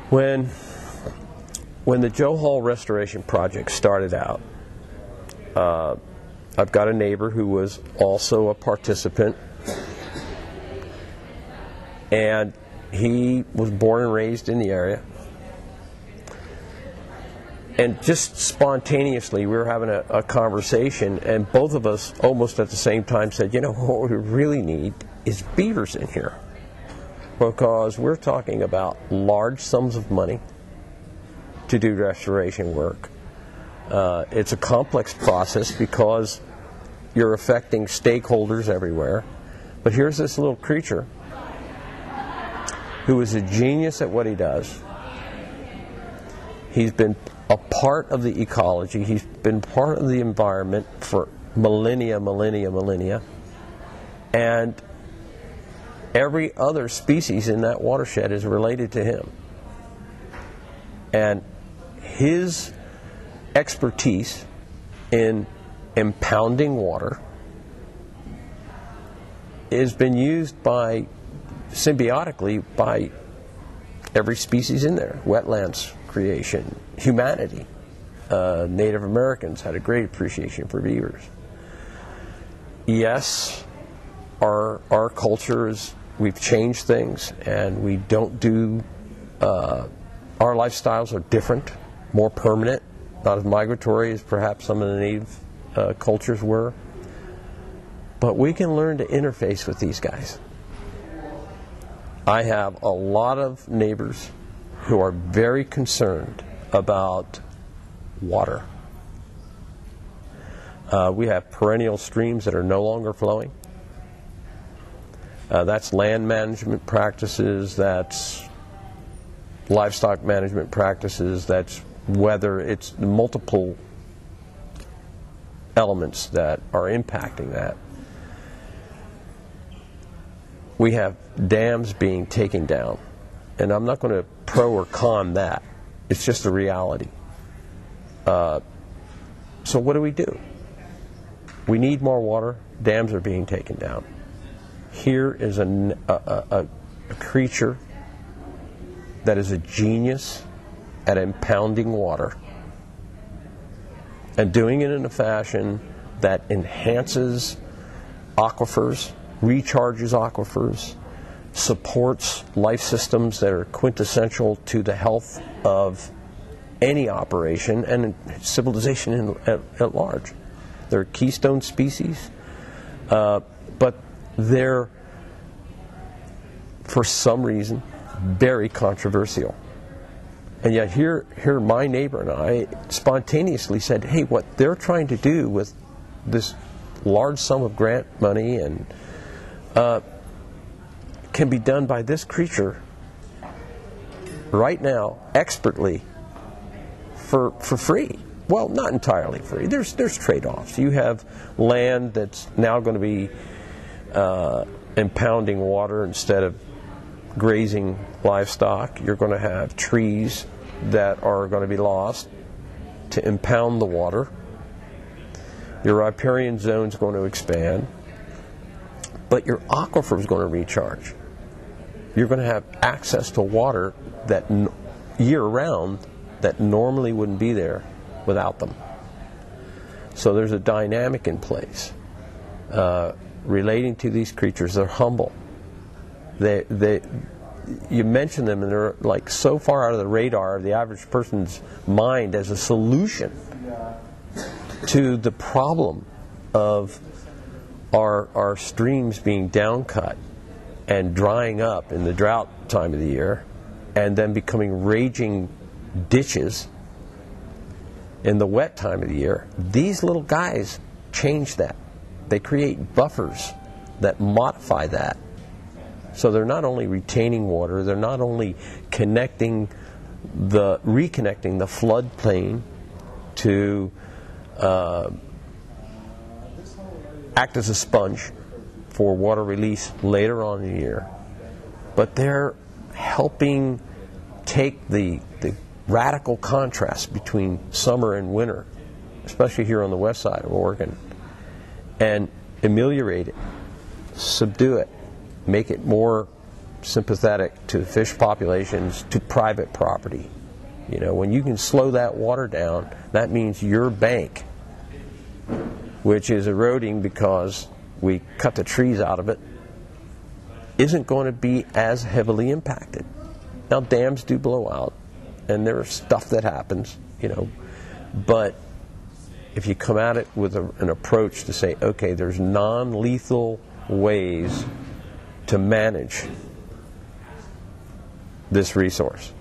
When the Joe Hall Restoration Project started out, I've got a neighbor who was also a participant, and he was born and raised in the area. And just spontaneously, we were having a conversation, and both of us almost at the same time said, you know, what we really need is beavers in here. Because we're talking about large sums of money to do restoration work. It's a complex process because you're affecting stakeholders everywhere. But here's this little creature who is a genius at what he does. He's been a part of the ecology. He's been part of the environment for millennia. And every other species in that watershed is related to him. And his expertise in impounding water has been used symbiotically by every species in there. Wetlands creation, humanity. Native Americans had a great appreciation for beavers. Yes, our culture is, we've changed things, and we don't do, our lifestyles are different, more permanent, not as migratory as perhaps some of the native cultures were. But we can learn to interface with these guys. I have a lot of neighbors who are very concerned about water. We have perennial streams that are no longer flowing. That's land management practices, that's livestock management practices, that's weather, it's multiple elements that are impacting that. We have dams being taken down, and I'm not going to pro or con that. It's just a reality. So what do? We need more water. Dams are being taken down. Here is a creature that is a genius at impounding water and doing it in a fashion that enhances aquifers, recharges aquifers, supports life systems that are quintessential to the health of any operation and civilization at large. They're keystone species, but they're, for some reason, very controversial. And yet here my neighbor and I spontaneously said, hey, what they're trying to do with this large sum of grant money and can be done by this creature right now, expertly, for free. Well, not entirely free. There's trade-offs. You have land that's now going to be impounding water instead of grazing livestock. You're going to have trees that are going to be lost to impound the water. Your riparian zone is going to expand, but your aquifer is going to recharge. You're going to have access to water that year-round that normally wouldn't be there without them. So there's a dynamic in place relating to these creatures. They're humble. You mention them and they're like so far out of the radar of the average person's mind as a solution to the problem of our streams being down cut and drying up in the drought time of the year and then becoming raging ditches in the wet time of the year. These little guys change that. They create buffers that modify that. So they're not only retaining water, they're not only reconnecting the floodplain to act as a sponge for water release later on in the year, but they're helping take the radical contrast between summer and winter, especially here on the west side of Oregon, and ameliorate it, subdue it, make it more sympathetic to fish populations, to private property. You know, when you can slow that water down, that means your bank, which is eroding because we cut the trees out of it, isn't going to be as heavily impacted. Now, dams do blow out, and there's stuff that happens, you know, but if you come at it with an approach to say, okay, there's non-lethal ways to manage this resource,